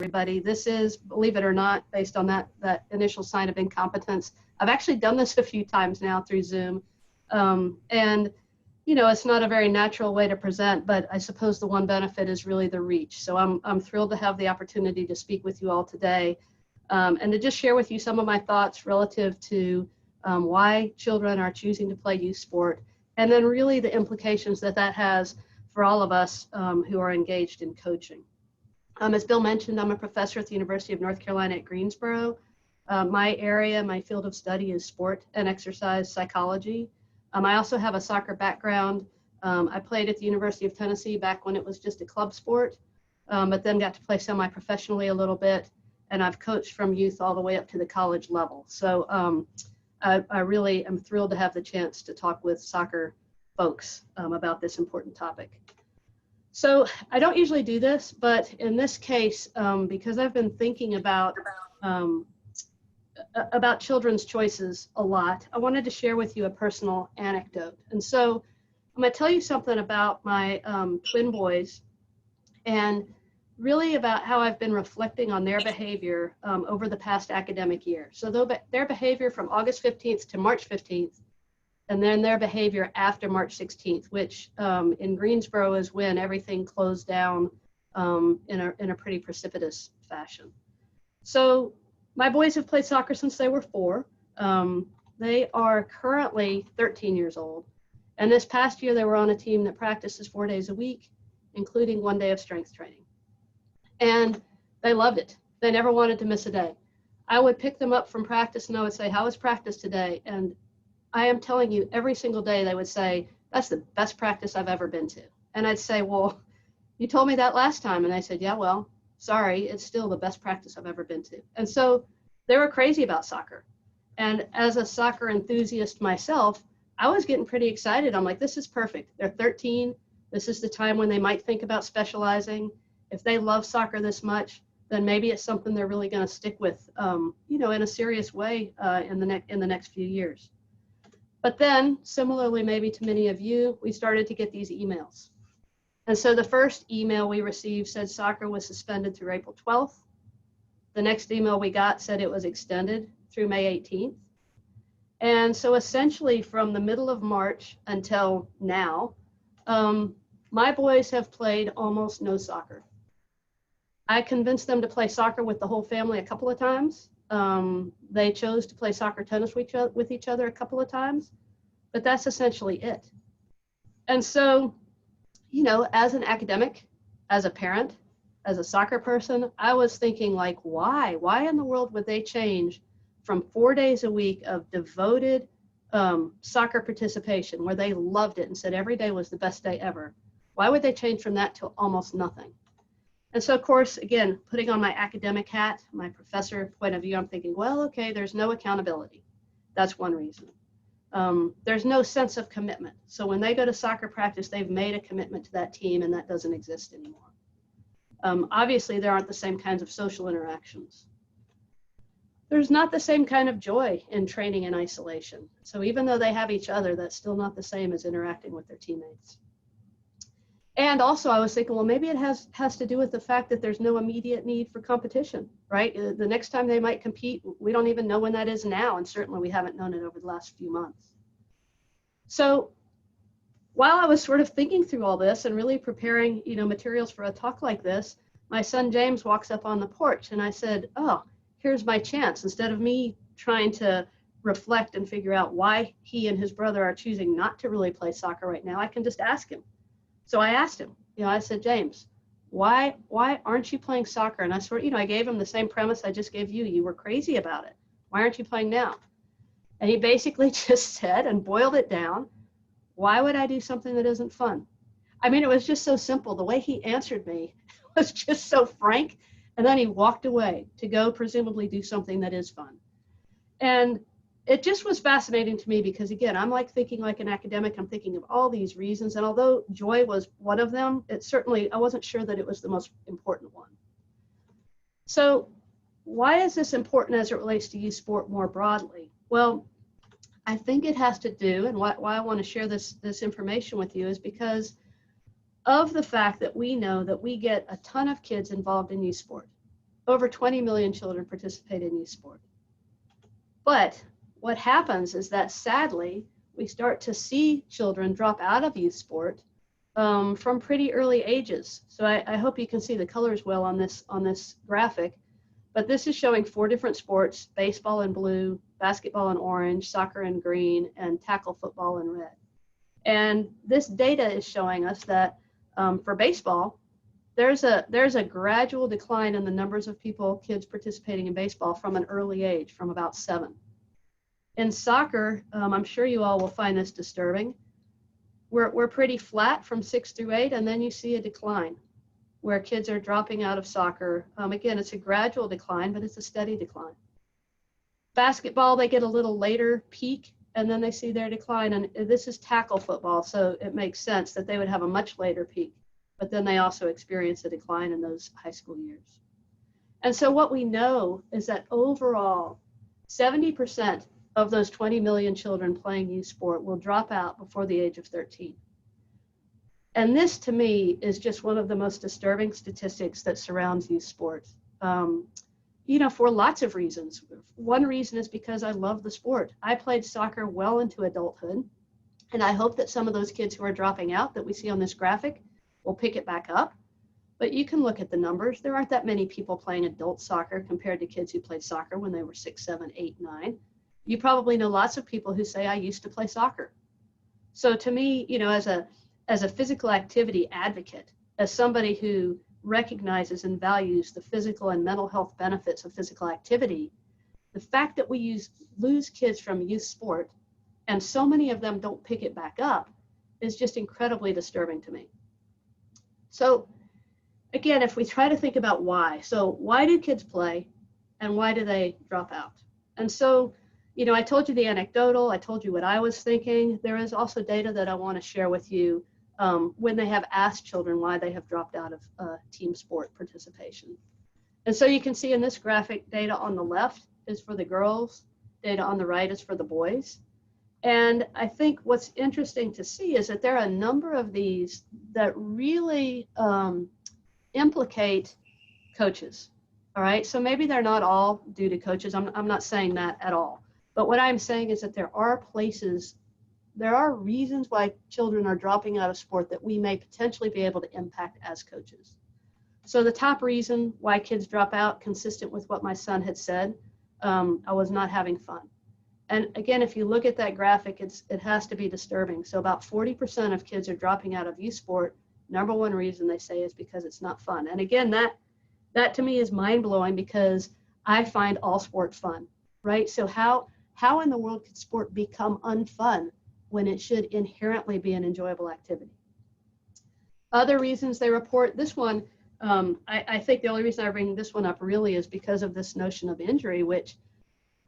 everybody. This is, believe it or not, based on that initial sign of incompetence. I've actually done this a few times now through Zoom. And, you know, it's not a very natural way to present, but I suppose the one benefit is really the reach. So I'm thrilled to have the opportunity to speak with you all today and to just share with you some of my thoughts relative to why children are choosing to play youth sport, and then really the implications that has for all of us who are engaged in coaching. As Bill mentioned, I'm a professor at the University of North Carolina at Greensboro. My area, my field of study is sport and exercise psychology. I also have a soccer background. I played at the University of Tennessee back when it was just a club sport, but then got to play semi-professionally a little bit, and I've coached from youth all the way up to the college level. So I really am thrilled to have the chance to talk with soccer folks about this important topic. So I don't usually do this, but in this case, because I've been thinking about children's choices a lot, I wanted to share with you a personal anecdote. And so I'm going to tell you something about my twin boys and really about how I've been reflecting on their behavior over the past academic year. So their behavior from August 15th to March 15th, and then their behavior after March 16th, which in Greensboro is when everything closed down in a pretty precipitous fashion. So my boys have played soccer since they were 4. They are currently 13 years old. And this past year, they were on a team that practices 4 days a week, including 1 day of strength training. And they loved it. They never wanted to miss a day. I would pick them up from practice and I would say, "How was practice today?" And I am telling you, every single day they would say, "That's the best practice I've ever been to." And I'd say, "Well, you told me that last time." And they said, "Yeah, well, sorry, it's still the best practice I've ever been to." And so they were crazy about soccer. And as a soccer enthusiast myself, I was getting pretty excited. I'm like, this is perfect. They're 13. This is the time when they might think about specializing. If they love soccer this much, then maybe it's something they're really going to stick with, you know, in a serious way in the next few years. But then, similarly, maybe to many of you, we started to get these emails. And so the first email we received said soccer was suspended through April 12th. The next email we got said it was extended through May 18th. And so essentially from the middle of March until now, my boys have played almost no soccer. I convinced them to play soccer with the whole family a couple of times. They chose to play soccer tennis with each other a couple of times, but that's essentially it. And so, you know, as an academic, as a parent, as a soccer person, I was thinking, like, why in the world would they change from 4 days a week of devoted soccer participation where they loved it and said every day was the best day ever? Why would they change from that to almost nothing? And so, of course, again, putting on my academic hat, my professor point of view, I'm thinking, well, okay, there's no accountability. That's one reason. There's no sense of commitment. So when they go to soccer practice, they've made a commitment to that team, and that doesn't exist anymore. Obviously, there aren't the same kinds of social interactions. There's not the same kind of joy in training in isolation. So even though they have each other, that's still not the same as interacting with their teammates. And also I was thinking, well, maybe it has to do with the fact that there's no immediate need for competition, right? The next time they might compete, we don't even know when that is now, and certainly we haven't known it over the last few months. So while I was sort of thinking through all this and really preparing, you know, materials for a talk like this, my son James walks up on the porch and I said, oh, here's my chance. Instead of me trying to reflect and figure out why he and his brother are choosing not to really play soccer right now, I can just ask him. So I asked him, you know, I said, James, why aren't you playing soccer? And I sort of, you know, I gave him the same premise I just gave you. You were crazy about it. Why aren't you playing now? And he basically just said and boiled it down, why would I do something that isn't fun? I mean, it was just so simple. The way he answered me was just so frank. And then he walked away to go presumably do something that is fun. And it just was fascinating to me because, again, I'm like thinking like an academic. I'm thinking of all these reasons. And although joy was one of them, it certainly, I wasn't sure that it was the most important one. So why is this important as it relates to youth sport more broadly? Well, I think it has to do, and why I want to share this information with you is because of the fact that we know that we get a ton of kids involved in youth sport. over 20 million children participate in youth sport. But what happens is that sadly, we start to see children drop out of youth sport from pretty early ages. So I hope you can see the colors well on this graphic. But this is showing 4 different sports: baseball in blue, basketball in orange, soccer in green, and tackle football in red. And this data is showing us that for baseball, there's a gradual decline in the numbers of kids participating in baseball from an early age, from about 7. In soccer, I'm sure you all will find this disturbing. We're pretty flat from 6 through 8, and then you see a decline where kids are dropping out of soccer. Again, it's a gradual decline, but it's a steady decline. Basketball, they get a little later peak, and then they see their decline. And this is tackle football, so it makes sense that they would have a much later peak, but then they also experience a decline in those high school years. And so what we know is that overall, 70% of those 20 million children playing youth sport will drop out before the age of 13. And this, to me, is just one of the most disturbing statistics that surrounds youth sports, for lots of reasons. One reason is because I love the sport. I played soccer well into adulthood, and I hope that some of those kids who are dropping out that we see on this graphic will pick it back up. But you can look at the numbers. There aren't that many people playing adult soccer compared to kids who played soccer when they were 6, 7, 8, 9. You probably know lots of people who say, I used to play soccer. So to me, as a physical activity advocate, as somebody who recognizes and values the physical and mental health benefits of physical activity, the fact that we lose kids from youth sport and so many of them don't pick it back up is just incredibly disturbing to me. So again, if we try to think about why, so why do kids play and why do they drop out? And so, I told you the anecdotal, I told you what I was thinking. There is also data that I want to share with you when they have asked children why they have dropped out of team sport participation. And so you can see in this graphic, data on the left is for the girls, data on the right is for the boys. And I think what's interesting to see is that there are a number of these that really implicate coaches. All right, so maybe they're not all due to coaches. I'm not saying that at all. But what I'm saying is that there are reasons why children are dropping out of sport that we may potentially be able to impact as coaches. So the top reason why kids drop out, consistent with what my son had said, I was not having fun. And again, if you look at that graphic, it has to be disturbing. So about 40% of kids are dropping out of youth sport. Number one reason they say is because it's not fun. And again, that to me is mind-blowing because I find all sport fun, right? So how in the world could sport become unfun when it should inherently be an enjoyable activity? Other reasons they report, this one, I think the only reason I bring this one up really is because of this notion of injury, which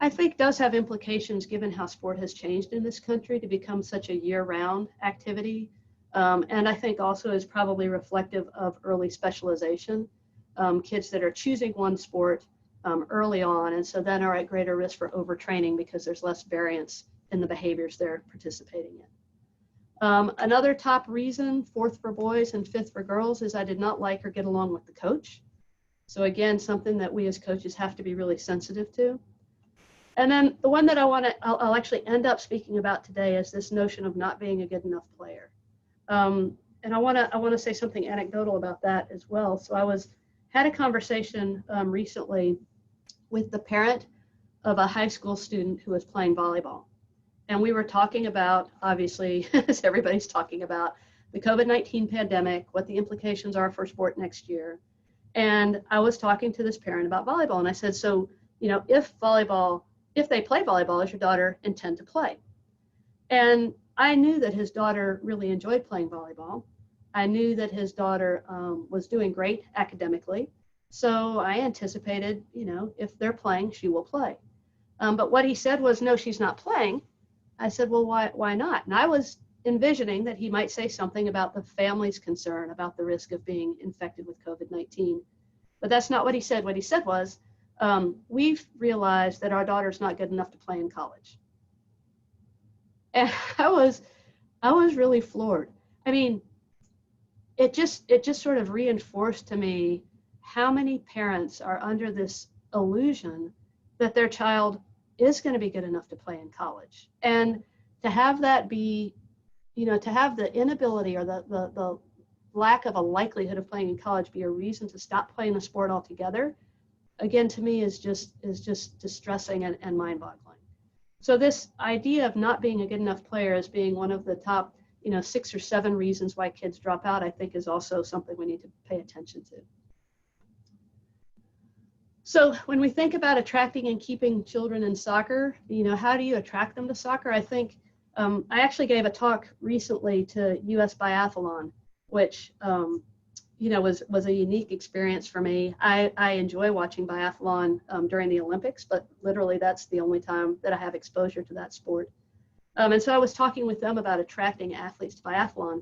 I think does have implications given how sport has changed in this country to become such a year-round activity. And I think also is probably reflective of early specialization. Kids that are choosing one sport early on, and so then are at greater risk for overtraining because there's less variance in the behaviors they're participating in. Another top reason, 4th for boys and 5th for girls, is I did not like or get along with the coach. So again, something that we as coaches have to be really sensitive to. And then the one that I'll actually end up speaking about today is this notion of not being a good enough player. And I want to say something anecdotal about that as well. So I had a conversation recently with the parent of a high school student who was playing volleyball. And we were talking about, obviously, as everybody's talking about, the COVID-19 pandemic, what the implications are for sport next year. And I was talking to this parent about volleyball, and I said, so, if they play volleyball, does your daughter intend to play? And I knew that his daughter really enjoyed playing volleyball. I knew that his daughter was doing great academically. So I anticipated, if they're playing, she will play. But what he said was, no, she's not playing. I said, well, why not? And I was envisioning that he might say something about the family's concern about the risk of being infected with COVID-19. But that's not what he said. What he said was, we've realized that our daughter's not good enough to play in college. And I was really floored. I mean, it just sort of reinforced to me how many parents are under this illusion that their child is going to be good enough to play in college. And to have that be, to have the inability or the lack of a likelihood of playing in college be a reason to stop playing the sport altogether, again, to me is just distressing and mind-boggling. So this idea of not being a good enough player as being one of the top 6 or 7 reasons why kids drop out, I think is also something we need to pay attention to. So when we think about attracting and keeping children in soccer, how do you attract them to soccer? I think I actually gave a talk recently to US Biathlon, which was a unique experience for me. I enjoy watching biathlon during the Olympics, but literally that's the only time that I have exposure to that sport. And so I was talking with them about attracting athletes to biathlon.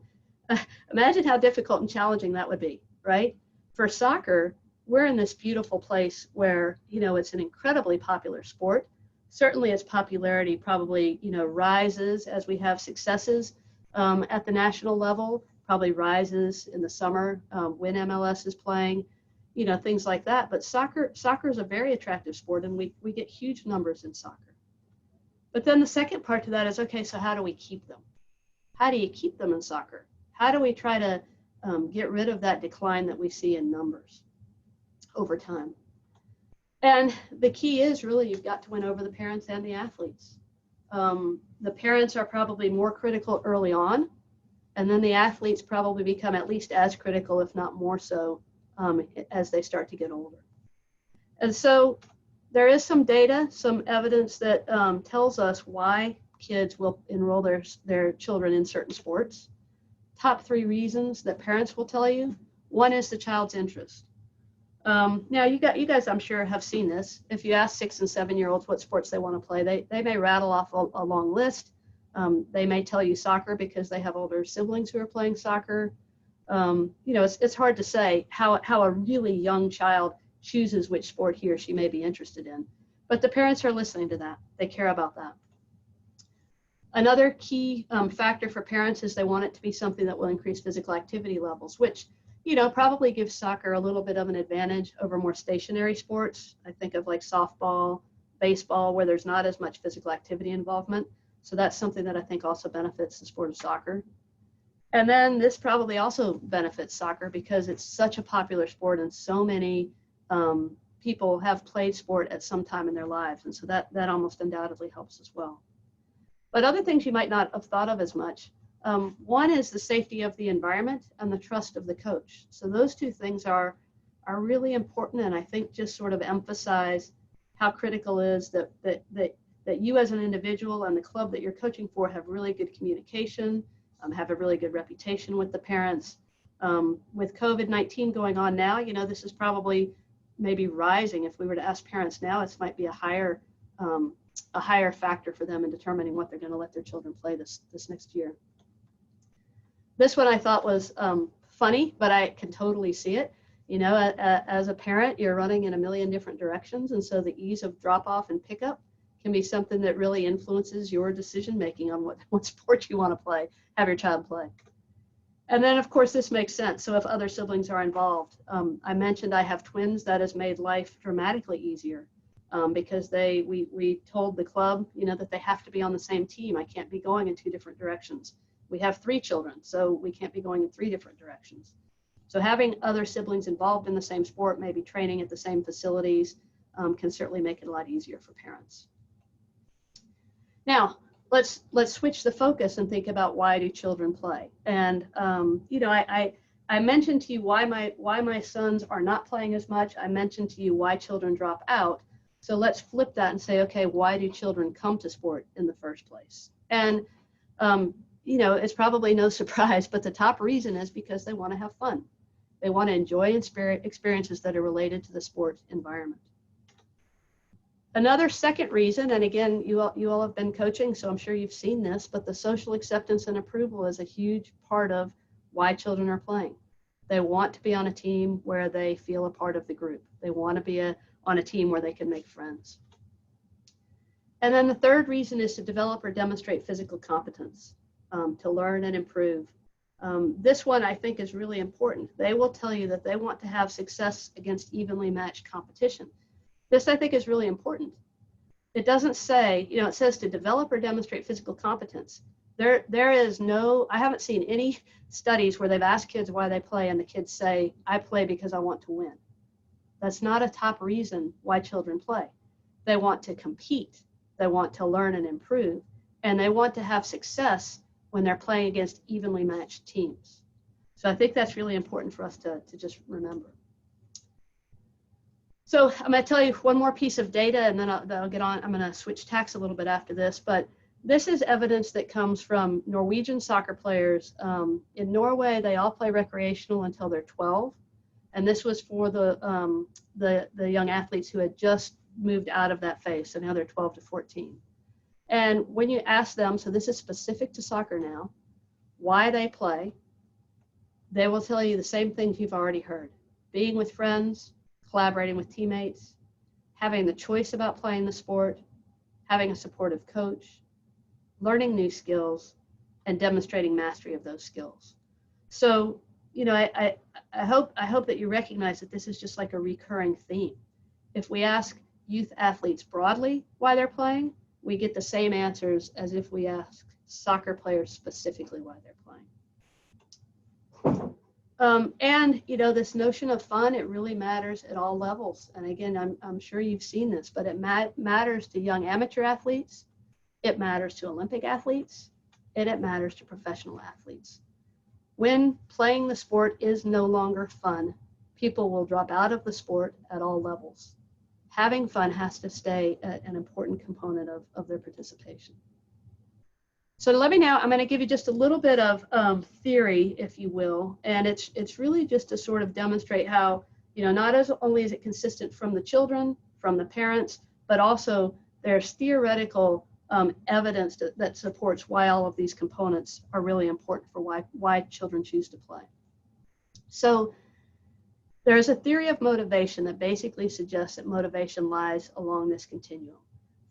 Imagine how difficult and challenging that would be, right? For soccer, we're in this beautiful place where, it's an incredibly popular sport. Certainly its popularity probably, rises as we have successes at the national level, probably rises in the summer when MLS is playing, things like that. But soccer is a very attractive sport, and we get huge numbers in soccer. But then the second part to that is, okay, so how do we keep them? How do you keep them in soccer? How do we try to get rid of that decline that we see in numbers over time? And the key is really you've got to win over the parents and the athletes. The parents are probably more critical early on, and then the athletes probably become at least as critical, if not more so, as they start to get older. And so there is some data, some evidence that tells us why kids will enroll their children in certain sports. Top 3 reasons that parents will tell you. One is the child's interest. Now, you guys, I'm sure, have seen this. If you ask 6- and 7-year-olds what sports they want to play, they may rattle off a long list. They may tell you soccer because they have older siblings who are playing soccer. It's hard to say how a really young child chooses which sport he or she may be interested in. But the parents are listening to that. They care about that. Another key factor for parents is they want it to be something that will increase physical activity levels, which probably gives soccer a little bit of an advantage over more stationary sports. I think of like softball, baseball, where there's not as much physical activity involvement. So that's something that I think also benefits the sport of soccer. And then this probably also benefits soccer because it's such a popular sport and so many people have played sport at some time in their lives. And so that almost undoubtedly helps as well. But other things you might not have thought of as much. One is the safety of the environment and the trust of the coach. So those 2 things are really important, and I think just sort of emphasize how critical it is that you as an individual and the club that you're coaching for have really good communication, have a really good reputation with the parents. With COVID-19 going on now, this is probably maybe rising. If we were to ask parents now, it might be a higher factor for them in determining what they're going to let their children play this next year. This one I thought was funny, but I can totally see it. As a parent, you're running in a million different directions, and so the ease of drop-off and pickup can be something that really influences your decision-making on what sport you want to play, have your child play. And then, of course, this makes sense. So if other siblings are involved, I mentioned I have twins. That has made life dramatically easier because we told the club, that they have to be on the same team. I can't be going in 2 different directions. We have 3 children, so we can't be going in 3 different directions. So having other siblings involved in the same sport, maybe training at the same facilities, can certainly make it a lot easier for parents. Now, let's switch the focus and think about why do children play. And I mentioned to you why my sons are not playing as much. I mentioned to you why children drop out. So let's flip that and say, okay, why do children come to sport in the first place? And it's probably no surprise, but the top reason is because they want to have fun. They want to enjoy experiences that are related to the sport environment. Another second reason, and again, you all have been coaching, so I'm sure you've seen this, but the social acceptance and approval is a huge part of why children are playing. They want to be on a team where they feel a part of the group. They want to be on a team where they can make friends. And then the third reason is to develop or demonstrate physical competence, to learn and improve This one I think is really important. They will tell you that they want to have success against evenly matched competition. This I think is really important. It doesn't say, you know, it says to develop or demonstrate physical competence. There is no, I haven't seen any studies where they've asked kids why they play and the kids say, I play because I want to win. That's not a top reason why children play. They want to compete, they want to learn and improve, and they want to have success when they're playing against evenly matched teams. So I think that's really important for us to just remember. So I'm going to tell you one more piece of data, and then I'll get on. I'm going to switch tacks a little bit after this, but this is evidence that comes from Norwegian soccer players. In Norway, they all play recreational until they're 12, and this was for the young athletes who had just moved out of that phase, so now they're 12 to 14. And when you ask them, so this is specific to soccer now, why they play, they will tell you the same things you've already heard: being with friends, collaborating with teammates, having the choice about playing the sport, having a supportive coach, learning new skills, and demonstrating mastery of those skills. So, you know, I hope that you recognize that this is just like a recurring theme. If we ask youth athletes broadly why they're playing, we get the same answers as if we ask soccer players specifically why they're playing. And, you know, this notion of fun, it really matters at all levels. And again, I'm sure you've seen this, but it matters to young amateur athletes, it matters to Olympic athletes, and it matters to professional athletes. When playing the sport is no longer fun, people will drop out of the sport at all levels. Having fun has to stay an important component of their participation. So I'm going to give you just a little bit of theory, if you will, and it's really just to sort of demonstrate how, you know, not only is it consistent from the children, from the parents, but also there's theoretical evidence that supports why all of these components are really important for why children choose to play. So there's a theory of motivation that basically suggests that motivation lies along this continuum,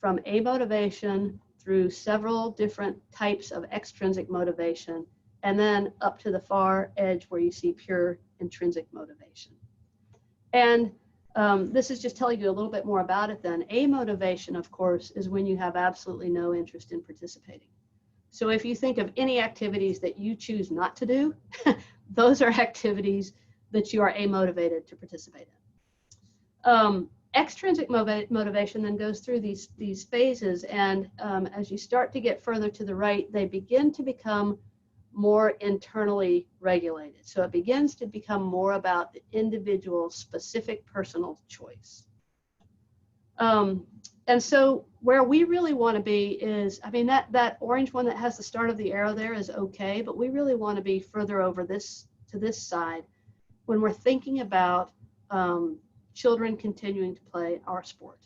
from amotivation through several different types of extrinsic motivation, and then up to the far edge where you see pure intrinsic motivation. And this is just telling you a little bit more about it then. Amotivation, of course, is when you have absolutely no interest in participating. So if you think of any activities that you choose not to do, those are activities that you are amotivated to participate in. Extrinsic motivation then goes through these phases, and as you start to get further to the right, they begin to become more internally regulated. So it begins to become more about the individual's specific personal choice. And so where we really want to be is, I mean, that orange one that has the start of the arrow there is okay, but we really want to be further over to this side when we're thinking about children continuing to play our sport.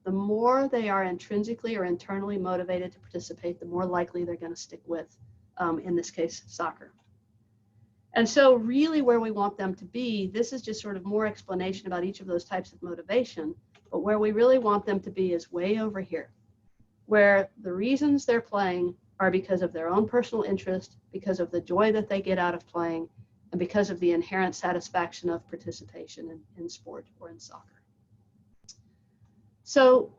The more they are intrinsically or internally motivated to participate, the more likely they're going to stick with, in this case, soccer. And so really where we want them to be, this is just sort of more explanation about each of those types of motivation, but where we really want them to be is way over here, where the reasons they're playing are because of their own personal interest, because of the joy that they get out of playing, and because of the inherent satisfaction of participation in sport or in soccer. So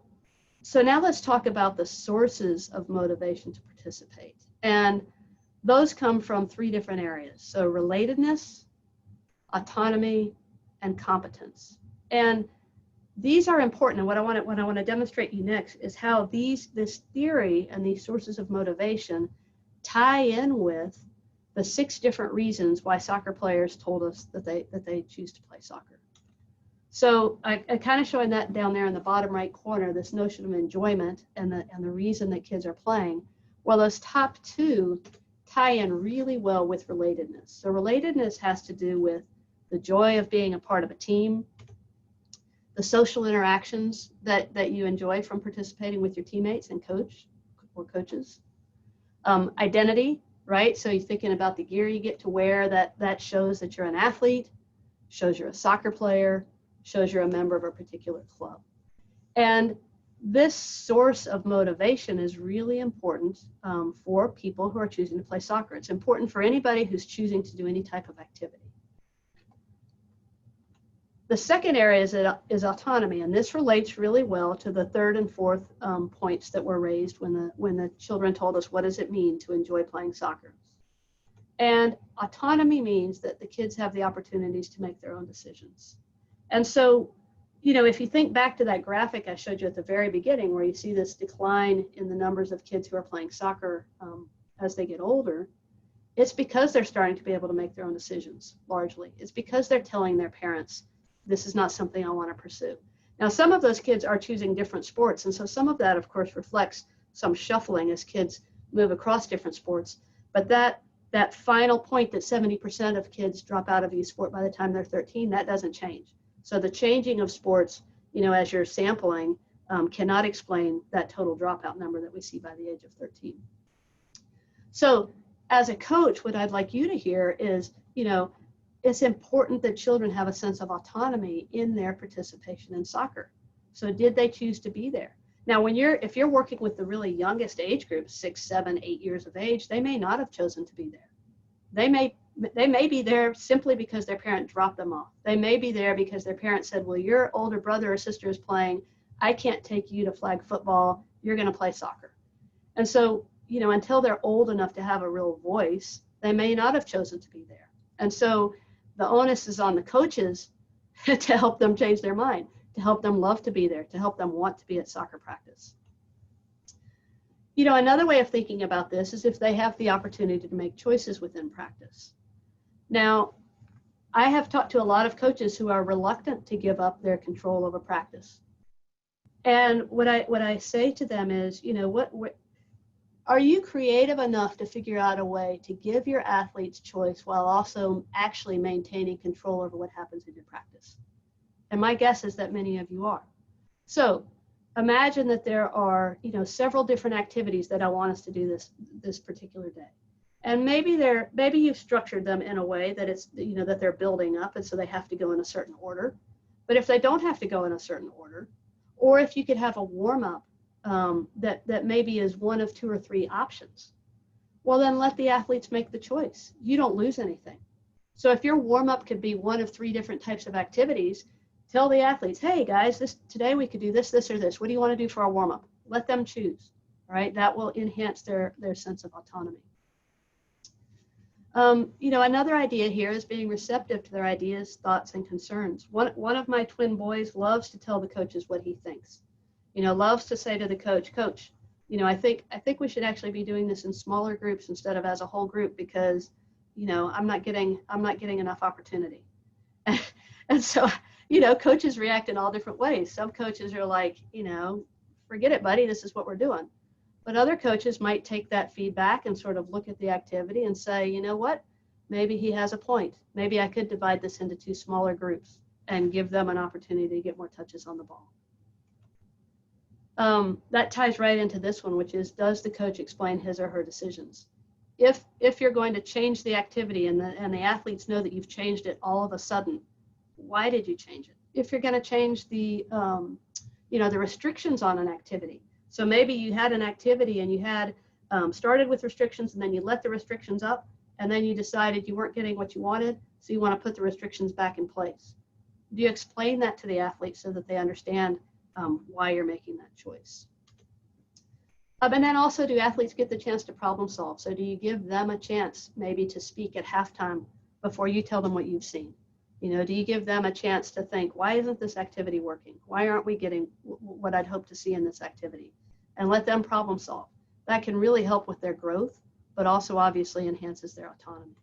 now let's talk about the sources of motivation to participate. And those come from three different areas. So relatedness, autonomy, and competence. And these are important. And what I want to demonstrate you next is how this theory and these sources of motivation tie in with the 6 different reasons why soccer players told us that they choose to play soccer. So I kind of showing that down there in the bottom right corner, this notion of enjoyment and the reason that kids are playing. Well, those top 2 tie in really well with relatedness. So relatedness has to do with the joy of being a part of a team, the social interactions that you enjoy from participating with your teammates and coach or coaches, identity. Right? So you're thinking about the gear you get to wear that shows that you're an athlete, shows you're a soccer player, shows you're a member of a particular club. And this source of motivation is really important for people who are choosing to play soccer. It's important for anybody who's choosing to do any type of activity. The second area is autonomy, and this relates really well to the third and fourth points that were raised when the children told us, what does it mean to enjoy playing soccer? And autonomy means that the kids have the opportunities to make their own decisions. And so, you know, if you think back to that graphic I showed you at the very beginning, where you see this decline in the numbers of kids who are playing soccer as they get older, it's because they're starting to be able to make their own decisions, largely. It's because they're telling their parents, this is not something I want to pursue. Now, some of those kids are choosing different sports, and so some of that, of course, reflects some shuffling as kids move across different sports. But that final point that 70% of kids drop out of youth sport by the time they're 13, that doesn't change. So the changing of sports, you know, as you're sampling, cannot explain that total dropout number that we see by the age of 13. So as a coach, what I'd like you to hear is, you know, it's important that children have a sense of autonomy in their participation in soccer. So did they choose to be there? Now, if you're working with the really youngest age group, 6, 7, 8 years of age, they may not have chosen to be there. They may be there simply because their parent dropped them off. They may be there because their parent said, well, your older brother or sister is playing. I can't take you to flag football. You're going to play soccer. And so, you know, until they're old enough to have a real voice, they may not have chosen to be there. And so the onus is on the coaches to help them change their mind, to help them love to be there, to help them want to be at soccer practice. You know, another way of thinking about this is if they have the opportunity to make choices within practice. Now, I have talked to a lot of coaches who are reluctant to give up their control over practice. And what I say to them is, you know, what are you creative enough to figure out a way to give your athletes choice while also actually maintaining control over what happens in your practice? And my guess is that many of you are. So imagine that there are, you know, several different activities that I want us to do this particular day. And maybe you've structured them in a way that it's, you know, that they're building up, and so they have to go in a certain order. But if they don't have to go in a certain order, or if you could have a warm-up that maybe is one of 2 or 3 options, well, then let the athletes make the choice. You don't lose anything. So if your warm-up could be one of 3 different types of activities, tell the athletes, hey guys, today we could do this, this, or this. What do you want to do for our warm-up? Let them choose, all right? That will enhance their sense of autonomy. You know, another idea here is being receptive to their ideas, thoughts, and concerns. One of my twin boys loves to tell the coaches what he thinks. You know, loves to say to the coach, you know, I think we should actually be doing this in smaller groups instead of as a whole group because, you know, I'm not getting enough opportunity. And so, you know, coaches react in all different ways. Some coaches are like, you know, forget it, buddy, this is what we're doing. But other coaches might take that feedback and sort of look at the activity and say, you know what, maybe he has a point. Maybe I could divide this into 2 smaller groups and give them an opportunity to get more touches on the ball. That ties right into this one, which is, does the coach explain his or her decisions? If you're going to change the activity and the athletes know that you've changed it all of a sudden, why did you change it? If you're going to change the, you know, the restrictions on an activity. So maybe you had an activity and you had started with restrictions and then you let the restrictions up and then you decided you weren't getting what you wanted, so you want to put the restrictions back in place. Do you explain that to the athletes so that they understand why you're making that choice? And then also, do athletes get the chance to problem solve? So do you give them a chance maybe to speak at halftime before you tell them what you've seen? You know, do you give them a chance to think, why isn't this activity working? Why aren't we getting what I'd hope to see in this activity? And let them problem solve. That can really help with their growth, but also obviously enhances their autonomy.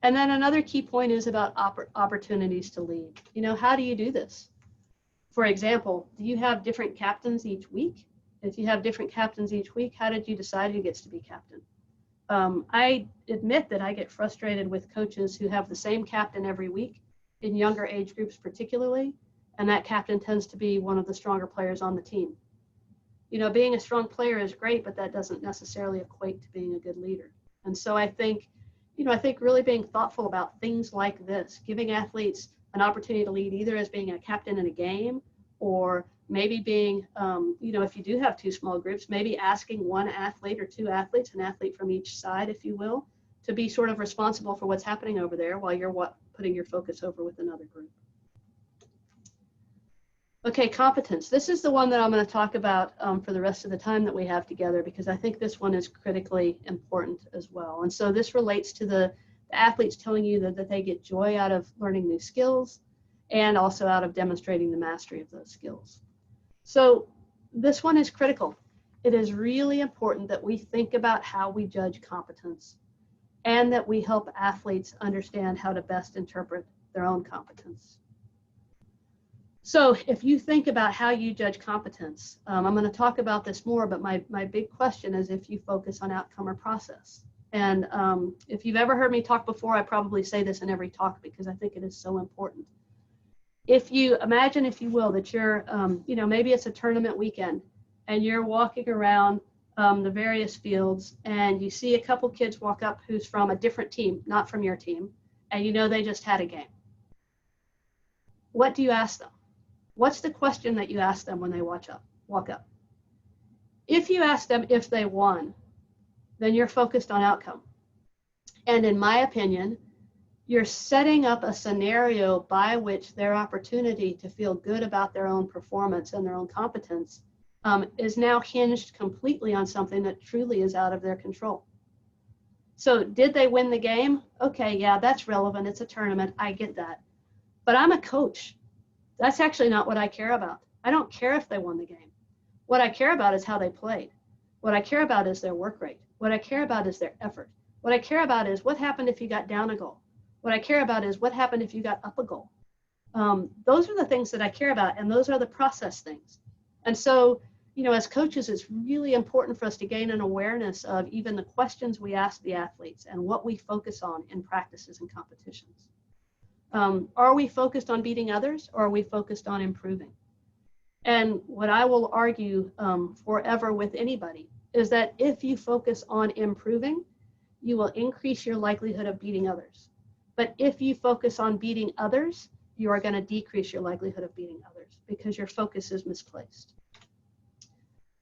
And then another key point is about opportunities to lead. You know, how do you do this? For example, do you have different captains each week? If you have different captains each week, how did you decide who gets to be captain? I admit that I get frustrated with coaches who have the same captain every week, in younger age groups particularly, and that captain tends to be one of the stronger players on the team. You know, being a strong player is great, but that doesn't necessarily equate to being a good leader. And so I think, you know, I think really being thoughtful about things like this, giving athletes an opportunity to lead either as being a captain in a game or maybe being, if you do have two small groups, maybe asking one athlete or two athletes, an athlete from each side, if you will, to be sort of responsible for what's happening over there while you're putting your focus over with another group. Okay, competence. This is the one that I'm going to talk about for the rest of the time that we have together, because I think this one is critically important as well. And so this relates to the athletes telling you that they get joy out of learning new skills and also out of demonstrating the mastery of those skills. So this one is critical. It is really important that we think about how we judge competence and that we help athletes understand how to best interpret their own competence. So if you think about how you judge competence, I'm going to talk about this more, but my big question is if you focus on outcome or process. And if you've ever heard me talk before, I probably say this in every talk because I think it is so important. If you imagine, if you will, that you're, maybe it's a tournament weekend and you're walking around the various fields and you see a couple kids walk up who's from a different team, not from your team, and you know they just had a game. What do you ask them? What's the question that you ask them when they walk up? If you ask them if they won, then you're focused on outcome. And in my opinion, you're setting up a scenario by which their opportunity to feel good about their own performance and their own competence is now hinged completely on something that truly is out of their control. So did they win the game? Okay, yeah, that's relevant. It's a tournament. I get that. But I'm a coach. That's actually not what I care about. I don't care if they won the game. What I care about is how they played. What I care about is their work rate. What I care about is their effort. What I care about is what happened if you got down a goal. What I care about is what happened if you got up a goal. Those are the things that I care about, and those are the process things. And so, as coaches, it's really important for us to gain an awareness of even the questions we ask the athletes and what we focus on in practices and competitions. Are we focused on beating others, or are we focused on improving? And what I will argue forever with anybody is that if you focus on improving, you will increase your likelihood of beating others. But if you focus on beating others, you are going to decrease your likelihood of beating others because your focus is misplaced.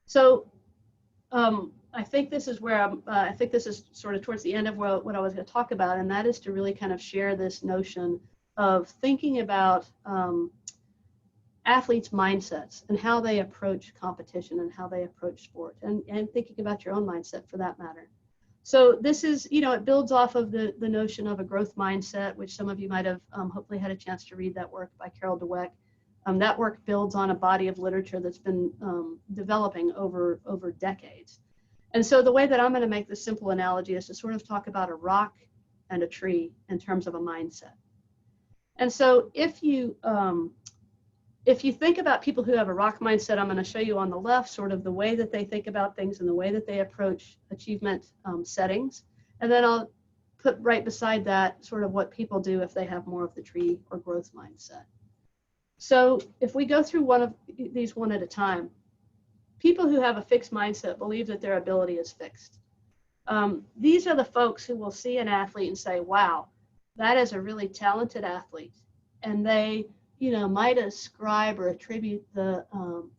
So I think this is where I think this is sort of towards the end of what I was going to talk about, and that is to really kind of share this notion of thinking about athletes' mindsets and how they approach competition and how they approach sport, and thinking about your own mindset for that matter. So this is, it builds off of the notion of a growth mindset, which some of you might have hopefully had a chance to read that work by Carol Dweck. That work builds on a body of literature that's been developing over decades. And so the way that I'm going to make this simple analogy is to sort of talk about a rock and a tree in terms of a mindset. And so if you think about people who have a rock mindset, I'm going to show you on the left sort of the way that they think about things and the way that they approach achievement settings. And then I'll put right beside that sort of what people do if they have more of the tree or growth mindset. So if we go through one of these one at a time, people who have a fixed mindset believe that their ability is fixed. These are the folks who will see an athlete and say, wow, that is a really talented athlete. And they might ascribe or attribute the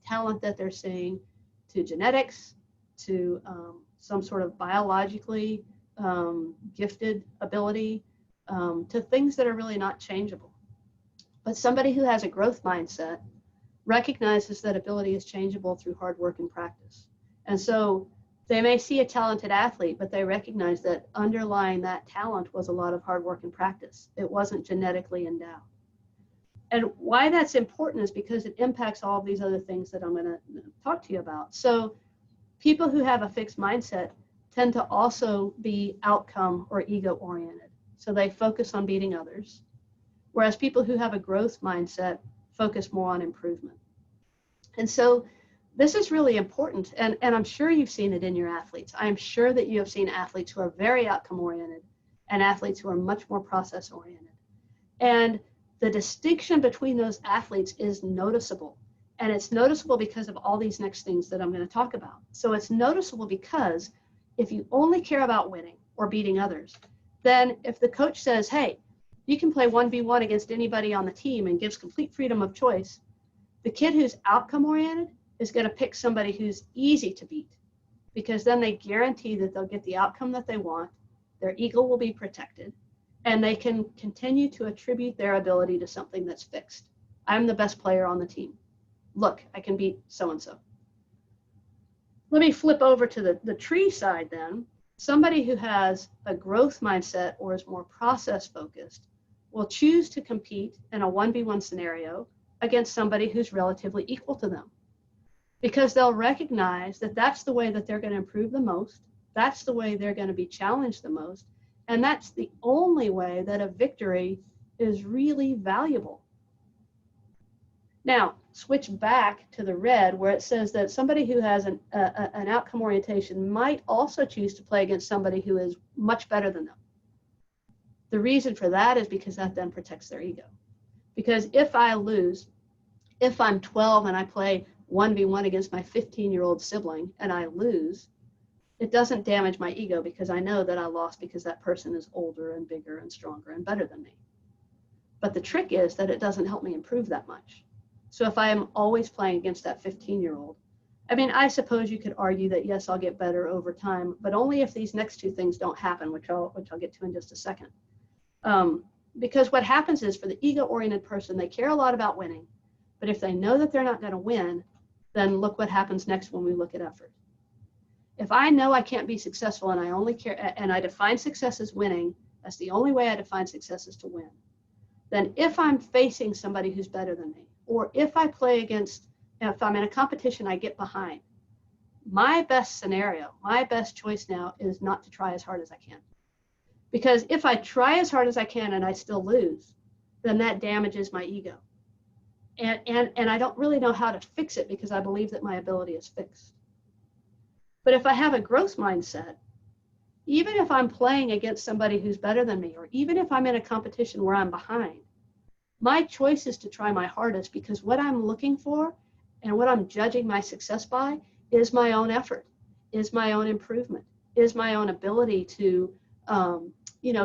talent that they're seeing to genetics, to some sort of biologically gifted ability, to things that are really not changeable. But somebody who has a growth mindset recognizes that ability is changeable through hard work and practice. And so they may see a talented athlete, but they recognize that underlying that talent was a lot of hard work and practice. It wasn't genetically endowed. And why that's important is because it impacts all of these other things that I'm going to talk to you about. So people who have a fixed mindset tend to also be outcome or ego oriented. So they focus on beating others. Whereas people who have a growth mindset focus more on improvement. And so this is really important. And I'm sure you've seen it in your athletes. I'm sure that you have seen athletes who are very outcome oriented and athletes who are much more process oriented. And the distinction between those athletes is noticeable. And it's noticeable because of all these next things that I'm going to talk about. So it's noticeable because if you only care about winning or beating others, then if the coach says, hey, you can play 1v1 against anybody on the team and gives complete freedom of choice, The kid who's outcome oriented is going to pick somebody who's easy to beat, because then they guarantee that they'll get the outcome that they want, their ego will be protected, and they can continue to attribute their ability to something that's fixed. I'm the best player on the team. Look, I can beat so-and-so. Let me flip over to the tree side then. Somebody who has a growth mindset or is more process focused will choose to compete in a 1v1 scenario against somebody who's relatively equal to them, because they'll recognize that that's the way that they're going to improve the most, that's the way they're going to be challenged the most, and that's the only way that a victory is really valuable. Now, switch back to the red where it says that somebody who has an outcome orientation might also choose to play against somebody who is much better than them. The reason for that is because that then protects their ego. Because if I lose, if I'm 12 and I play 1v1 against my 15-year-old sibling and I lose, it doesn't damage my ego because I know that I lost because that person is older and bigger and stronger and better than me. But the trick is that it doesn't help me improve that much. So if I am always playing against that 15-year-old, I mean, I suppose you could argue that, yes, I'll get better over time, but only if these next two things don't happen, which I'll get to in just a second. Because what happens is, for the ego-oriented person, they care a lot about winning, but if they know that they're not going to win, then look what happens next when we look at effort. If I know I can't be successful and I only care, and I define success as winning, that's the only way I define success is to win, then if I'm facing somebody who's better than me, or if I play against, if I'm in a competition, I get behind, my best scenario, my best choice now is not to try as hard as I can. Because if I try as hard as I can and I still lose, then that damages my ego. And I don't really know how to fix it because I believe that my ability is fixed. But if I have a growth mindset, even if I'm playing against somebody who's better than me, or even if I'm in a competition where I'm behind, my choice is to try my hardest, because what I'm looking for and what I'm judging my success by is my own effort, is my own improvement, is my own ability to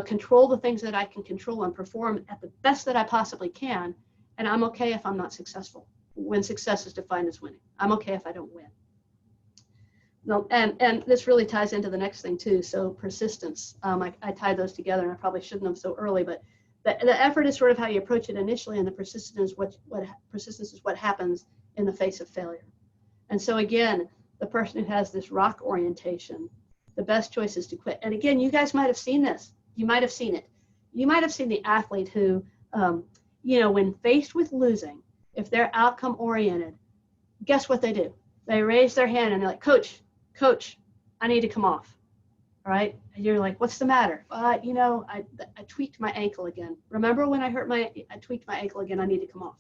control the things that I can control and perform at the best that I possibly can. And I'm okay if I'm not successful, when success is defined as winning. I'm okay if I don't win. No, and this really ties into the next thing too. So persistence, I tied those together, and I probably shouldn't have so early, but the effort is sort of how you approach it initially, and the persistence is what happens in the face of failure. And so again, the person who has this rock orientation, the best choice is to quit. And again, you guys might have seen this. You might have seen it. You might have seen the athlete who, when faced with losing, if they're outcome oriented, guess what they do? They raise their hand and they're like, Coach, I need to come off. All right. And you're like, what's the matter? I tweaked my ankle again. Remember when I tweaked my ankle again, I need to come off.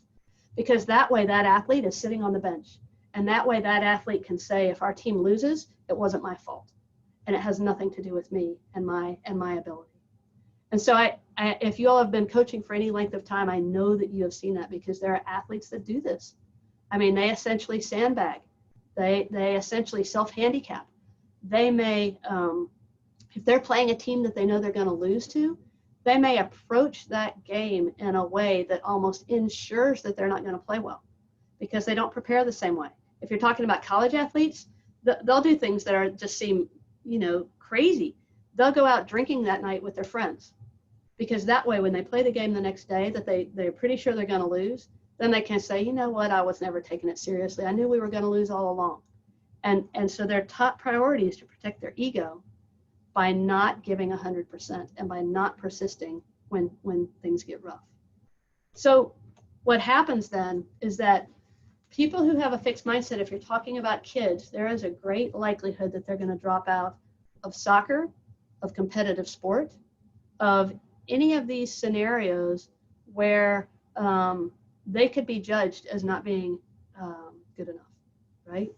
Because that way that athlete is sitting on the bench. And that way that athlete can say, if our team loses, it wasn't my fault. And it has nothing to do with me and my ability. And so if you all have been coaching for any length of time, I know that you have seen that, because there are athletes that do this. I mean, they essentially sandbag. They essentially self-handicap. They may, if they're playing a team that they know they're going to lose to, they may approach that game in a way that almost ensures that they're not going to play well, because they don't prepare the same way. If you're talking about college athletes, they'll do things that just seem, crazy. They'll go out drinking that night with their friends, because that way when they play the game the next day that they're pretty sure they're going to lose, then they can say, you know what, I was never taking it seriously. I knew we were going to lose all along. And so their top priority is to protect their ego by not giving 100% and by not persisting when things get rough. So what happens then is that people who have a fixed mindset, if you're talking about kids, there is a great likelihood that they're going to drop out of soccer, of competitive sport, of any of these scenarios where they could be judged as not being good enough, right?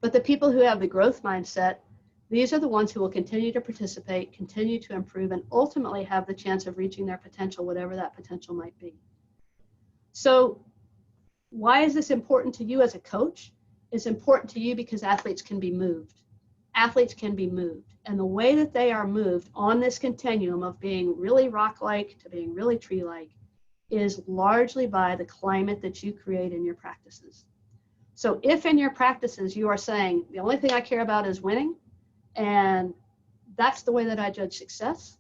But the people who have the growth mindset, these are the ones who will continue to participate, continue to improve, and ultimately have the chance of reaching their potential, whatever that potential might be. So why is this important to you as a coach? It's important to you because athletes can be moved. Athletes can be moved. And the way that they are moved on this continuum of being really rock-like to being really tree-like is largely by the climate that you create in your practices. So if in your practices you are saying, the only thing I care about is winning, and that's the way that I judge success,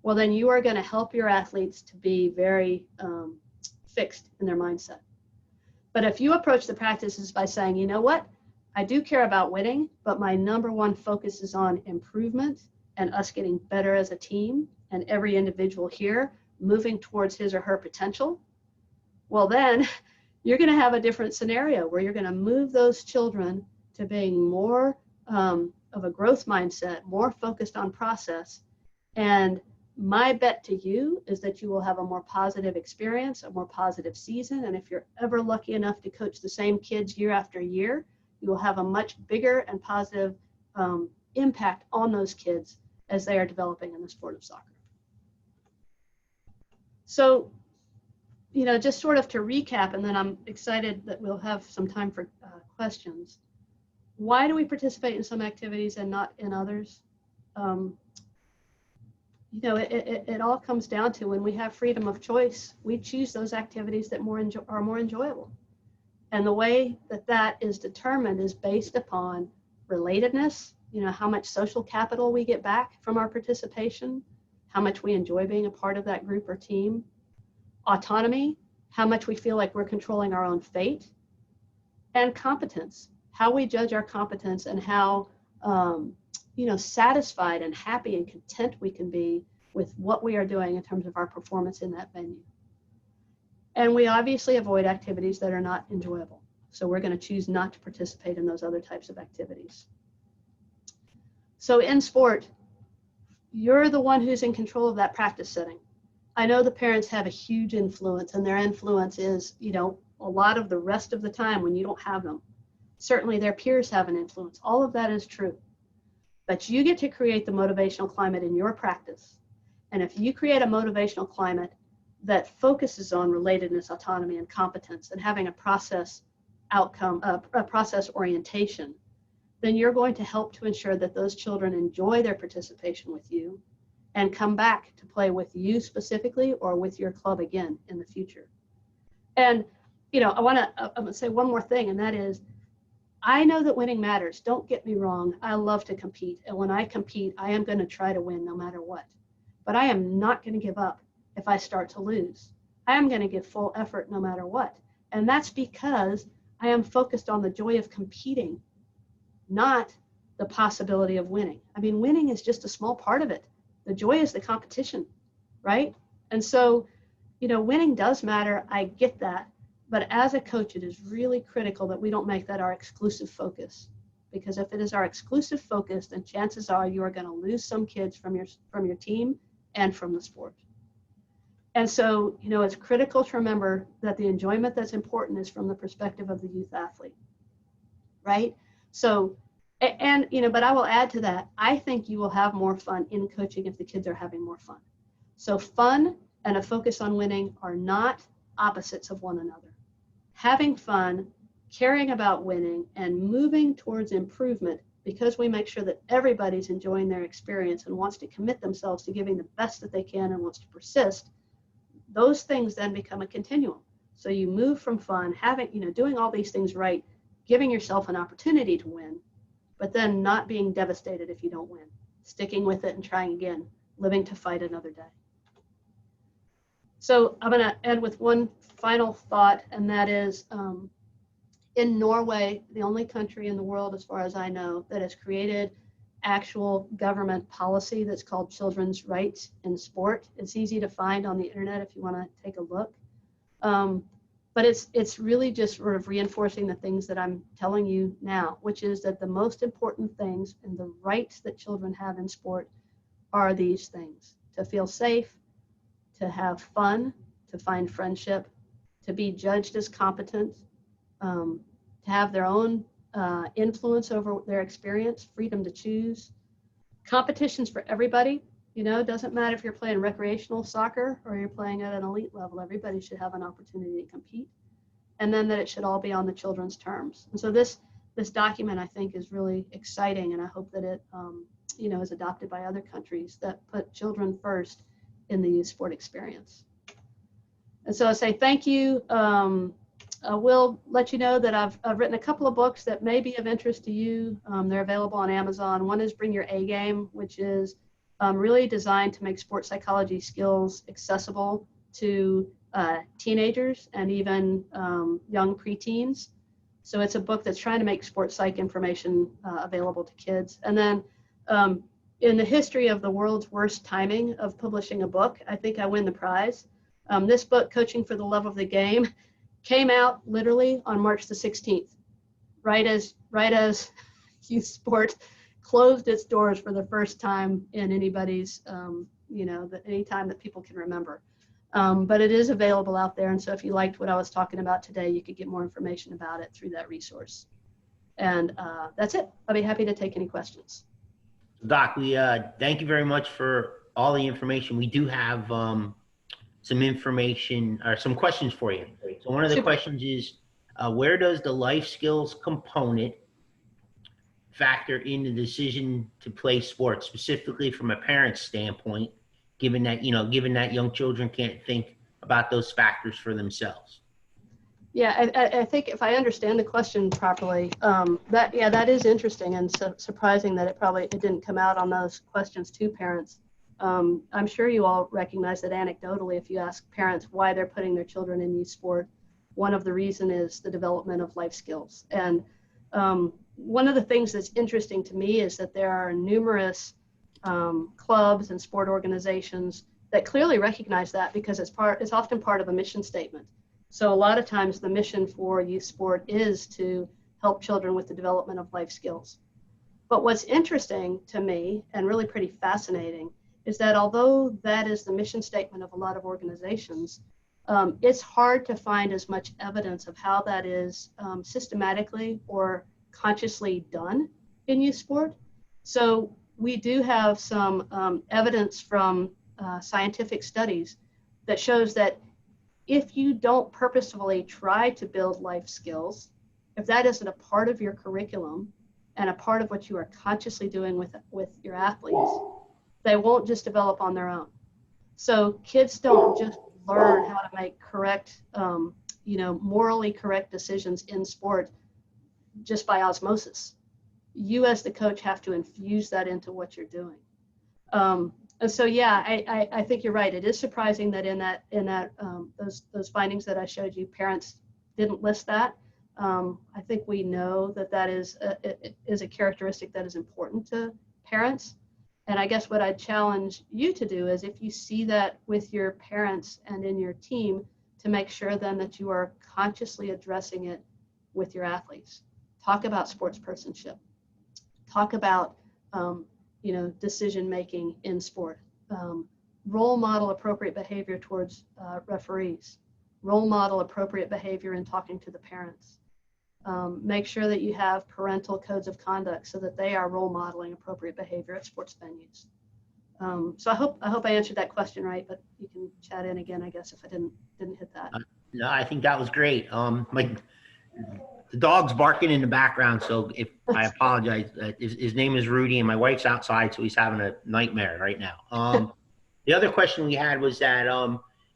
well, then you are going to help your athletes to be very fixed in their mindset. But if you approach the practices by saying, you know what, I do care about winning, but my number one focus is on improvement and us getting better as a team and every individual here moving towards his or her potential, well, then you're going to have a different scenario where you're going to move those children to being more of a growth mindset, more focused on process. And my bet to you is that you will have a more positive experience, a more positive season. And if you're ever lucky enough to coach the same kids year after year, you will have a much bigger and positive impact on those kids as they are developing in the sport of soccer. So, you know, just sort of to recap, and then I'm excited that we'll have some time for questions. Why do we participate in some activities and not in others? You know, it all comes down to when we have freedom of choice, we choose those activities that are more enjoyable. And the way that that is determined is based upon relatedness, you know, how much social capital we get back from our participation, how much we enjoy being a part of that group or team, autonomy, how much we feel like we're controlling our own fate, and competence, how we judge our competence and how you know, satisfied and happy and content we can be with what we are doing in terms of our performance in that venue. And we obviously avoid activities that are not enjoyable. So we're going to choose not to participate in those other types of activities. So in sport, you're the one who's in control of that practice setting. I know the parents have a huge influence, and their influence is, you know, a lot of the rest of the time when you don't have them. Certainly their peers have an influence. All of that is true. But you get to create the motivational climate in your practice. And if you create a motivational climate that focuses on relatedness, autonomy, and competence, and having a process outcome, a process orientation, then you're going to help to ensure that those children enjoy their participation with you and come back to play with you specifically or with your club again in the future. And, you know, I'm gonna say one more thing, and that is, I know that winning matters. Don't get me wrong. I love to compete. And when I compete, I am going to try to win no matter what. But I am not going to give up if I start to lose. I am going to give full effort no matter what. And that's because I am focused on the joy of competing, not the possibility of winning. I mean, winning is just a small part of it. The joy is the competition, right? And so, you know, winning does matter. I get that. But as a coach, it is really critical that we don't make that our exclusive focus. Because if it is our exclusive focus, then chances are you are going to lose some kids from your team and from the sport. And so, you know, it's critical to remember that the enjoyment that's important is from the perspective of the youth athlete, right? So, and, you know, but I will add to that, I think you will have more fun in coaching if the kids are having more fun. So fun and a focus on winning are not opposites of one another. Having fun, caring about winning, and moving towards improvement because we make sure that everybody's enjoying their experience and wants to commit themselves to giving the best that they can and wants to persist, those things then become a continuum. So you move from fun, having, you know, doing all these things right, giving yourself an opportunity to win, but then not being devastated if you don't win, sticking with it and trying again, living to fight another day. So I'm going to end with one final thought, and that is in Norway, the only country in the world, as far as I know, that has created actual government policy that's called children's rights in sport. It's easy to find on the internet if you want to take a look. But it's really just sort of reinforcing the things that I'm telling you now, which is that the most important things and the rights that children have in sport are these things: to feel safe, to have fun, to find friendship, to be judged as competent, to have their own influence over their experience, freedom to choose. Competitions for everybody. You know, it doesn't matter if you're playing recreational soccer or you're playing at an elite level. Everybody should have an opportunity to compete. And then that it should all be on the children's terms. And so this document, I think, is really exciting, and I hope that it you know, is adopted by other countries that put children first in the youth sport experience. And so I say thank you. We'll let you know that I've written a couple of books that may be of interest to you. They're available on Amazon. One is Bring Your A Game, which is really designed to make sports psychology skills accessible to teenagers and even young preteens. So it's a book that's trying to make sports psych information available to kids. And then in the history of the world's worst timing of publishing a book, I think I win the prize. This book, Coaching for the Love of the Game, came out literally on March the 16th, right as youth sport closed its doors for the first time in anybody's, any time that people can remember. But it is available out there. And so if you liked what I was talking about today, you could get more information about it through that resource. And that's it. I'll be happy to take any questions. Doc, we thank you very much for all the information. We do have some information or some questions for you. So one of the questions is, where does the life skills component factor in the decision to play sports, specifically from a parent's standpoint, given that young children can't think about those factors for themselves? Yeah, I think if I understand the question properly, that is interesting and surprising that it didn't come out on those questions to parents. I'm sure you all recognize that anecdotally, if you ask parents why they're putting their children in youth sport, one of the reasons is the development of life skills. And one of the things that's interesting to me is that there are numerous clubs and sport organizations that clearly recognize that, because it's often part of a mission statement. So a lot of times the mission for youth sport is to help children with the development of life skills. But what's interesting to me and really pretty fascinating is that although that is the mission statement of a lot of organizations, it's hard to find as much evidence of how that is systematically or consciously done in youth sport. So we do have some evidence from scientific studies that shows that if you don't purposefully try to build life skills, if that isn't a part of your curriculum and a part of what you are consciously doing with your athletes, they won't just develop on their own. So kids don't just learn how to make correct, morally correct decisions in sport just by osmosis. You as the coach have to infuse that into what you're doing. And so, yeah, I think you're right. It is surprising that in those findings that I showed you, parents didn't list that. I think we know that is a characteristic that is important to parents. And I guess what I'd challenge you to do is, if you see that with your parents and in your team, to make sure then that you are consciously addressing it with your athletes. Talk about sportspersonship. Talk about decision making in sport. Role model appropriate behavior towards referees. Role model appropriate behavior in talking to the parents. Make sure that you have parental codes of conduct so that they are role modeling appropriate behavior at sports venues. So I hope I answered that question right, but you can chat in again, I guess, if I didn't hit that. No, I think that was great. The dog's barking in the background, so if I apologize. His name is Rudy, and my wife's outside, so he's having a nightmare right now. The other question we had was that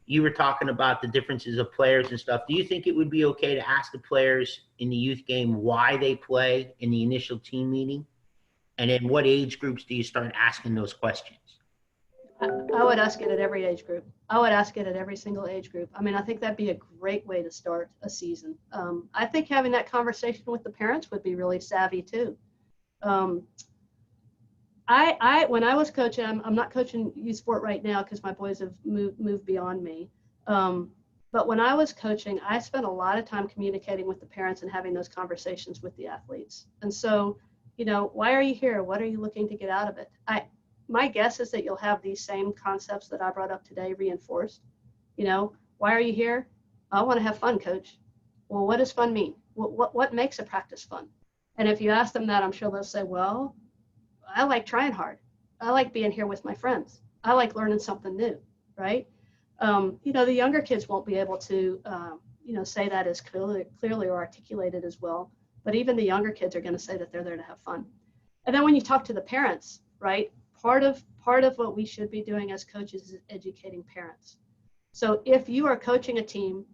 you were talking about the differences of players and stuff. Do you think it would be okay to ask the players in the youth game why they play in the initial team meeting? And then what age groups do you start asking those questions? I would ask it at every age group. I would ask it at every single age group. I mean, I think that'd be a great way to start a season. I think having that conversation with the parents would be really savvy too. When I was coaching, I'm not coaching youth sport right now because my boys have moved beyond me. But when I was coaching, I spent a lot of time communicating with the parents and having those conversations with the athletes. And so, why are you here? What are you looking to get out of it? My guess is that you'll have these same concepts that I brought up today reinforced. Why are you here? I want to have fun, coach. Well, what does fun mean? What makes a practice fun? And if you ask them that, I'm sure they'll say, well, I like trying hard. I like being here with my friends. I like learning something new, right? The younger kids won't be able to, say that as clearly or articulate it as well. But even the younger kids are going to say that they're there to have fun. And then when you talk to the parents, right? Part of what we should be doing as coaches is educating parents. So if you are coaching a team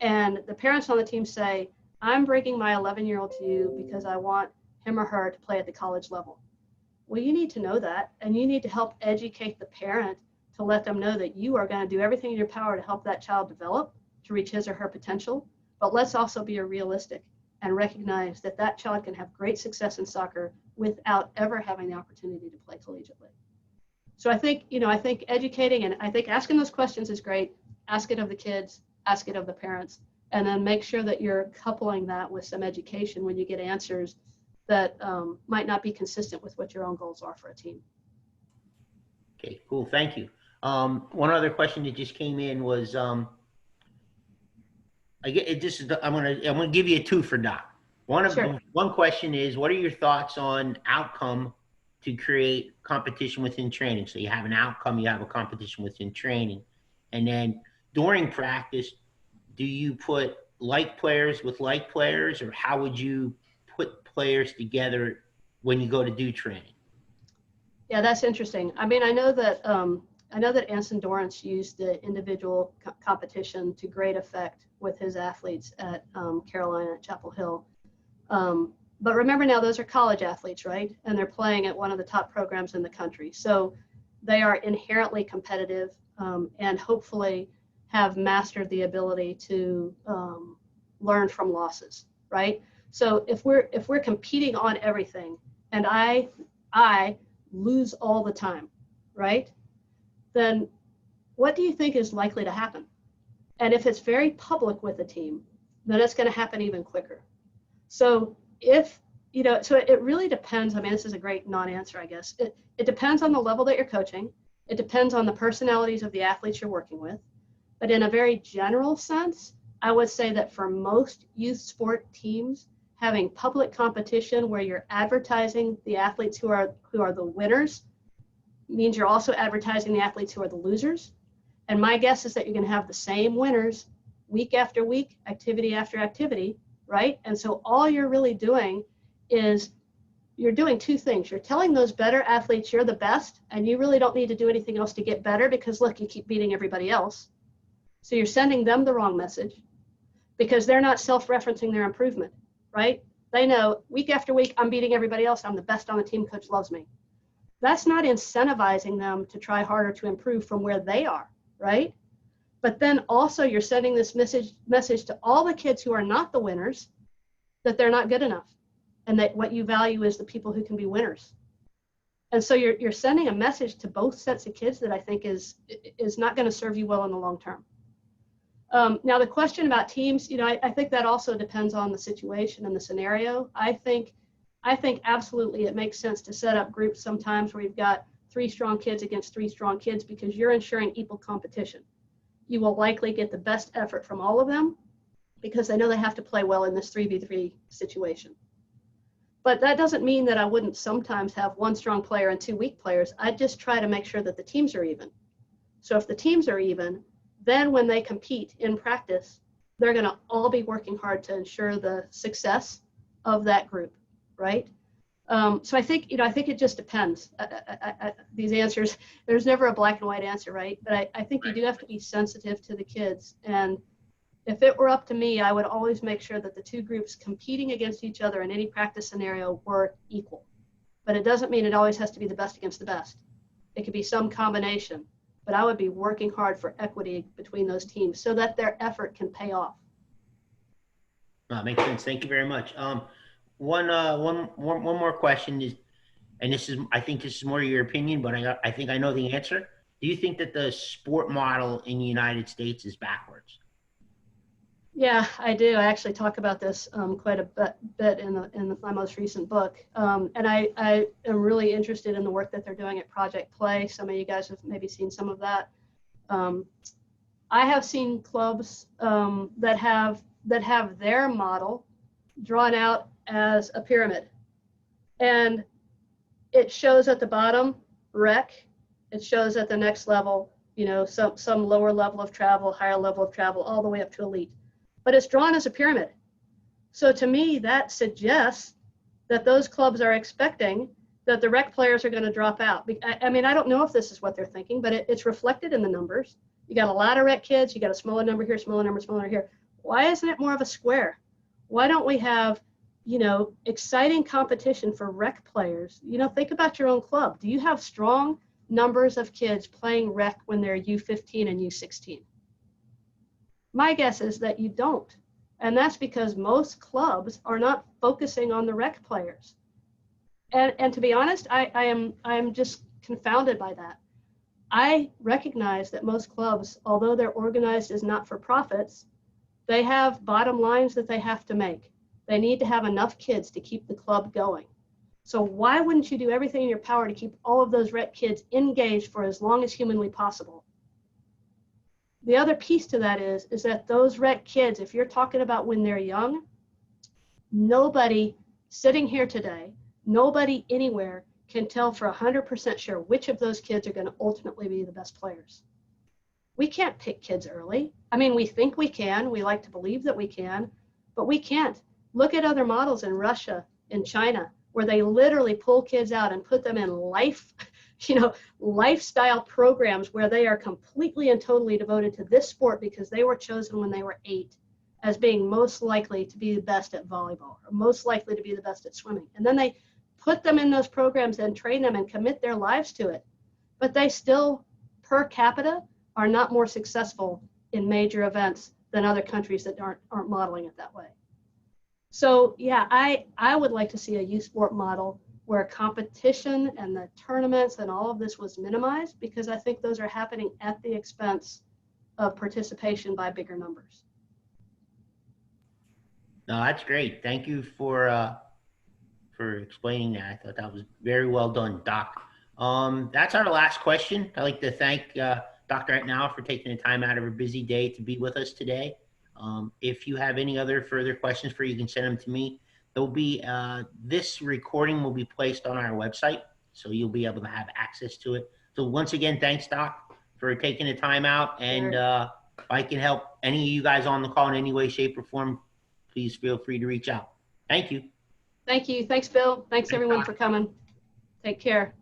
and the parents on the team say, I'm bringing my 11-year-old to you because I want him or her to play at the college level. Well, you need to know that, and you need to help educate the parent to let them know that you are going to do everything in your power to help that child develop to reach his or her potential. But let's also be realistic and recognize that that child can have great success in soccer without ever having the opportunity to play collegiately. So I think, I think educating, and I think asking those questions is great. Ask it of the kids, ask it of the parents, and then make sure that you're coupling that with some education when you get answers that might not be consistent with what your own goals are for a team. Okay, cool. Thank you. One other question that just came in was, I get it. Just I'm gonna give you a two for Doc. Sure. One question is, what are your thoughts on outcome to create competition within training? So you have an outcome, you have a competition within training, and then during practice, do you put like players with like players, or how would you put players together when you go to do training? Yeah, that's interesting. I mean, I know that Anson Dorrance used the individual competition to great effect with his athletes at Carolina at Chapel Hill. But remember now, those are college athletes, right? And they're playing at one of the top programs in the country. So they are inherently competitive and hopefully have mastered the ability to learn from losses, right? So if we're competing on everything, and I lose all the time, right? Then what do you think is likely to happen? And if it's very public with a team, then it's going to happen even quicker. So so it really depends. I mean, this is a great non-answer, I guess. It depends on the level that you're coaching. It depends on the personalities of the athletes you're working with. But in a very general sense, I would say that for most youth sport teams, having public competition where you're advertising the athletes who are the winners means you're also advertising the athletes who are the losers. And my guess is that you're going to have the same winners week after week, activity after activity, right? And so all you're really doing is you're doing two things. You're telling those better athletes you're the best, and you really don't need to do anything else to get better because, look, you keep beating everybody else. So you're sending them the wrong message because they're not self-referencing their improvement, right? They know week after week, I'm beating everybody else. I'm the best on the team. Coach loves me. That's not incentivizing them to try harder to improve from where they are, right? But then also you're sending this message to all the kids who are not the winners that they're not good enough and that what you value is the people who can be winners. And so you're sending a message to both sets of kids that I think is not going to serve you well in the long term. Now the question about teams, I think that also depends on the situation and the scenario. I think absolutely it makes sense to set up groups sometimes where you've got 3 strong kids against 3 strong kids because you're ensuring equal competition. You will likely get the best effort from all of them because they know they have to play well in this 3v3 situation. But that doesn't mean that I wouldn't sometimes have 1 strong player and 2 weak players. I just try to make sure that the teams are even. So if the teams are even, then when they compete in practice, they're going to all be working hard to ensure the success of that group, right? So I think it just depends. These answers, there's never a black and white answer, right? But I think you do have to be sensitive to the kids. And if it were up to me, I would always make sure that the 2 groups competing against each other in any practice scenario were equal. But it doesn't mean it always has to be the best against the best. It could be some combination. But I would be working hard for equity between those teams so that their effort can pay off. Makes sense. Thank you very much. One more question is, and I think this is more your opinion, but I think I know the answer. Do you think that the sport model in the United States is backwards? Yeah, I do. I actually talk about this quite a bit in my most recent book. And I am really interested in the work that they're doing at Project Play. Some of you guys have maybe seen some of that. I have seen clubs that have their model drawn out as a pyramid. And it shows at the bottom, rec. It shows at the next level, some lower level of travel, higher level of travel, all the way up to elite. But it's drawn as a pyramid. So to me, that suggests that those clubs are expecting that the rec players are going to drop out. I mean, I don't know if this is what they're thinking, but it's reflected in the numbers. You got a lot of rec kids, you got a smaller number here, smaller number, smaller here. Why isn't it more of a square? Why don't we have, you know, exciting competition for rec players? You know, think about your own club. Do you have strong numbers of kids playing rec when they're U15 and U16? My guess is that you don't. And that's because most clubs are not focusing on the rec players. And to be honest, I'm just confounded by that. I recognize that most clubs, although they're organized as not-for-profits, they have bottom lines that they have to make. They need to have enough kids to keep the club going. So why wouldn't you do everything in your power to keep all of those rec kids engaged for as long as humanly possible? The other piece to that is that those rec kids, if you're talking about when they're young, nobody sitting here today, nobody anywhere can tell for 100% sure which of those kids are going to ultimately be the best players. We can't pick kids early. I mean, we think we can. We like to believe that we can, but we can't. Look at other models in Russia, in China, where they literally pull kids out and put them in lifestyle programs where they are completely and totally devoted to this sport because they were chosen when they were 8 as being most likely to be the best at volleyball or most likely to be the best at swimming. And then they put them in those programs and train them and commit their lives to it. But they still, per capita, are not more successful in major events than other countries that aren't modeling it that way. So yeah, I would like to see a youth sport model where competition and the tournaments and all of this was minimized, because I think those are happening at the expense of participation by bigger numbers. No, that's great. Thank you for explaining that. I thought that was very well done, Doc. That's our last question. I'd like to thank Dr. Etnier for taking the time out of her busy day to be with us today. If you have any other further questions for you can send them to me. There'll be, this recording will be placed on our website, so you'll be able to have access to it. So once again, thanks, Doc, for taking the time out. And if I can help any of you guys on the call in any way, shape, or form, please feel free to reach out. Thank you. Thank you. Thanks, Bill. Thanks everyone for coming. Take care.